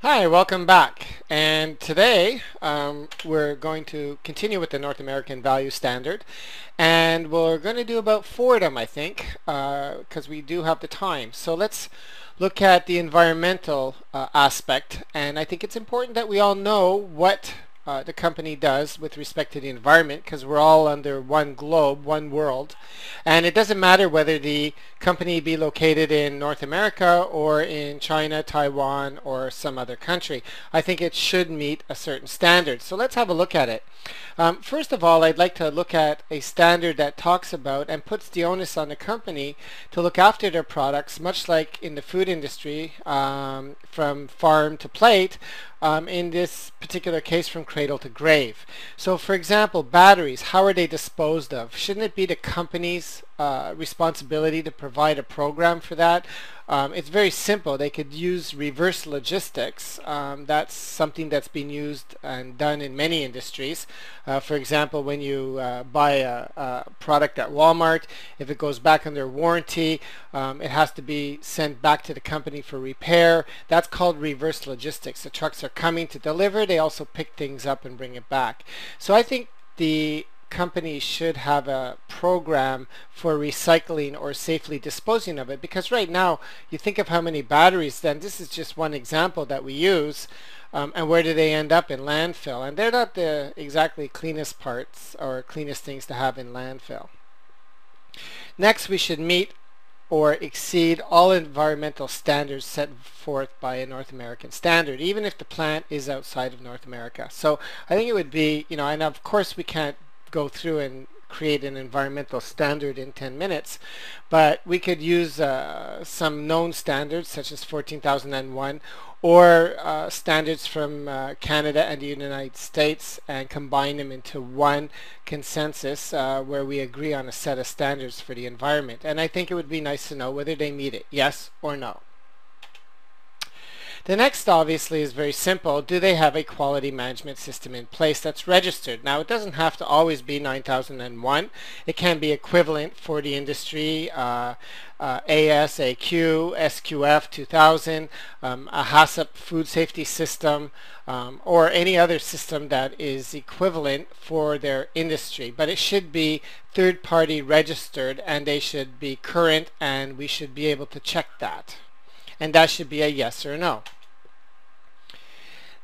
Hi, welcome back. And today we're going to continue with the North American Value Standard, and we're going to do about 4 of them, I think, because we do have the time. So let's look at the environmental aspect, and I think it's important that we all know what the company does with respect to the environment, because we're all under one globe, one world, and it doesn't matter whether the company be located in North America or in China, Taiwan, or some other country. I think it should meet a certain standard. So let's have a look at it. First of all, I'd like to look at a standard that talks about and puts the onus on the company to look after their products, much like in the food industry, from farm to plate, in this particular case from cradle to grave. So for example, batteries, how are they disposed of? Shouldn't it be the company's responsibility to provide a program for that? It's very simple. They could use reverse logistics. That's something that's been used and done in many industries. For example, when you buy a product at Walmart, if it goes back under warranty, it has to be sent back to the company for repair. That's called reverse logistics. The trucks are coming to deliver. They also pick things up and bring it back. So I think the companies should have a program for recycling or safely disposing of it, because right now you think of how many batteries, then this is just one example that we use, and where do they end up? In landfill, and they're not the exactly cleanest parts or cleanest things to have in landfill. Next, we should meet or exceed all environmental standards set forth by a North American standard, even if the plant is outside of North America. So I think it would be, and of course we can't go through and create an environmental standard in 10 minutes, but we could use some known standards such as 14001 or standards from Canada and the United States and combine them into one consensus where we agree on a set of standards for the environment. And I think it would be nice to know whether they meet it, yes or no. The next obviously is very simple. Do they have a quality management system in place that's registered? Now it doesn't have to always be 9001. It can be equivalent for the industry, ASAQ, SQF 2000, a HACCP food safety system, or any other system that is equivalent for their industry. But it should be third-party registered, and they should be current, and we should be able to check that. And that should be a yes or no.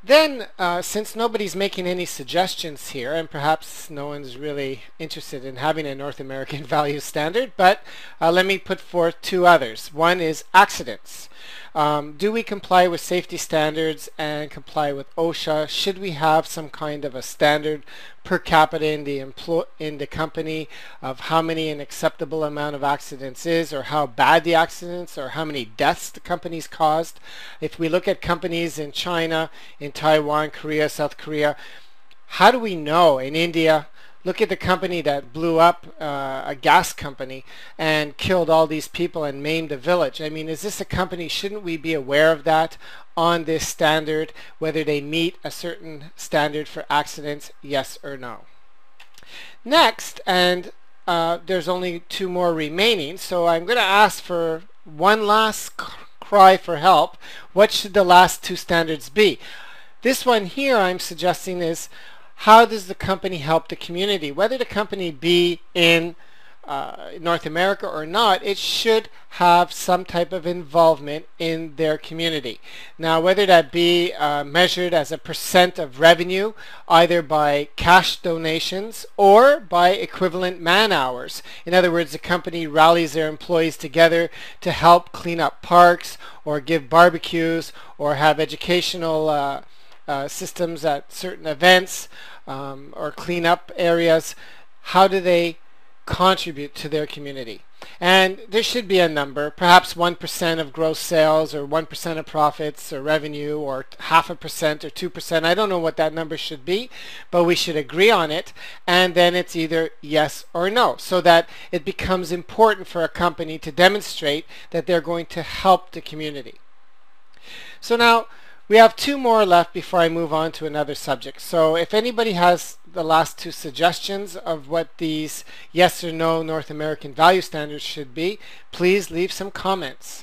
Then, since nobody's making any suggestions here, and perhaps no one's really interested in having a North American value standard, but let me put forth 2 others. One is accidents. Do we comply with safety standards and comply with OSHA? Should we have some kind of a standard per capita in the company of how many an acceptable amount of accidents is, or how bad the accidents, or how many deaths the company's caused? If we look at companies in China, in Taiwan, Korea, South Korea, how do we know? In India, look at the company that blew up a gas company and killed all these people and maimed a village. I mean, is this a company, shouldn't we be aware of that on this standard, whether they meet a certain standard for accidents, yes or no? Next, and there's only 2 more remaining, so I'm going to ask for one last cry for help. What should the last 2 standards be? This one here I'm suggesting is, how does the company help the community? Whether the company be in North America or not, it should have some type of involvement in their community. Now, whether that be measured as a % of revenue, either by cash donations or by equivalent man hours. In other words, the company rallies their employees together to help clean up parks, or give barbecues, or have educational systems at certain events, or clean up areas. How do they contribute to their community? And there should be a number, perhaps 1% of gross sales, or 1% of profits or revenue, or 0.5% or 2%. I don't know what that number should be, but we should agree on it, and then it's either yes or no, so that it becomes important for a company to demonstrate that they're going to help the community. So now we have 2 more left before I move on to another subject. So if anybody has the last 2 suggestions of what these yes or no North American value standards should be, please leave some comments.